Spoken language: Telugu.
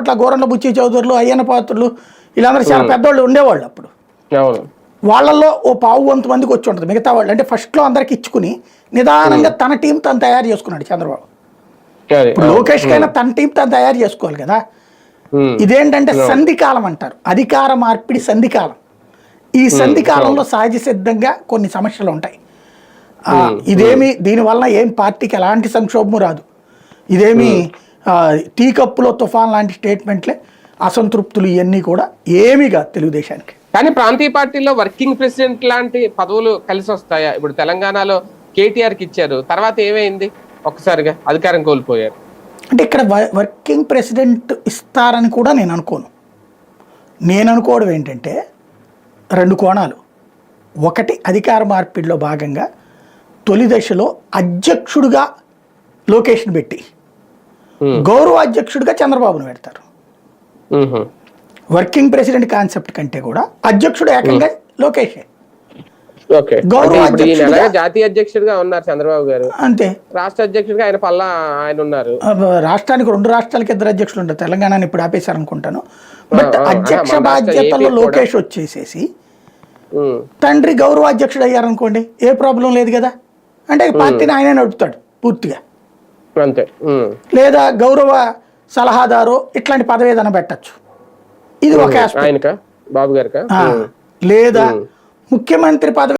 అట్లా గోరంట్ల బుచ్చి చౌదరులు అయ్యన్న పాత్రులు వీళ్ళందరూ చాలా పెద్దవాళ్ళు ఉండేవాళ్ళు అప్పుడు. వాళ్ళల్లో ఓ పావు వంతు మందికి వచ్చి ఉంటుంది. మిగతా వాళ్ళు అంటే ఫస్ట్లో అందరికి ఇచ్చుకుని నిదానంగా తన టీం తను తయారు చేసుకున్నాడు చంద్రబాబు. ఇప్పుడు లోకేష్ కైనా తన టీం తను తయారు చేసుకోవాలి కదా. ఇదేంటంటే సంధికాలం అంటారు, అధికార మార్పిడి సంధికాలం. ఈ సంధికాలంలో సహజ సిద్ధంగా కొన్ని సమస్యలు ఉంటాయి. ఇదేమి దీనివల్ల ఏం పార్టీకి ఎలాంటి సంక్షోభము రాదు. ఇదేమి టీ కప్పులో తుఫాన్ లాంటి స్టేట్మెంట్లే, అసంతృప్తులు ఇవన్నీ కూడా ఏమీగా తెలుగుదేశానికి. కానీ ప్రాంతీయ పార్టీలో వర్కింగ్ ప్రెసిడెంట్ లాంటి పదవులు కలిసి వస్తాయా? ఇప్పుడు తెలంగాణలో కేటీఆర్కి ఇచ్చారు, తర్వాత ఏమైంది? ఒక్కసారిగా అధికారం కోల్పోయారు. అంటే ఇక్కడ వర్కింగ్ ప్రెసిడెంట్ ఇస్తారని కూడా నేను అనుకోను. నేను అనుకోవడం ఏంటంటే రెండు కోణాలు. ఒకటి, అధికార మార్పిడిలో భాగంగా తొలి దశలో అధ్యక్షుడిగా లోకేష్ని పెట్టి గౌరవ అధ్యక్షుడిగా చంద్రబాబును పెడతారు. వర్కింగ్ ప్రెసిడెంట్ కాన్సెప్ట్ కంటే కూడా అధ్యక్షుడు ఏకంగా లోకేషే. గౌరవ జాతీయ అధ్యక్షుడిగా ఉన్నారు చంద్రబాబు గారు, అంతే. రాష్ట్ర అధ్యక్షుడిగా ఆయన ఉన్నారు. రాష్ట్రానికి 2 రాష్ట్రాలకి 2 అధ్యక్షులు ఉంటారు. తెలంగాణని ఇప్పుడు ఆపేశారు అనుకుంటాను. బట్ అధ్యక్ష బాధ్యతల్లో లోకేష్ వచ్చేసేసి తండ్రి గౌరవ అధ్యక్షుడు అయ్యారనుకోండి, ఏ ప్రాబ్లం లేదు కదా. అంటే పార్టీని ఆయనే నడుపుతాడు పూర్తిగా, అంతే. లేదా గౌరవ సలహాదారు ఇట్లాంటి పదవి ఏదైనా పెట్టచ్చు. ఇది ఒక బాబు గారికి. లేదా ముఖ్యమంత్రి పదవి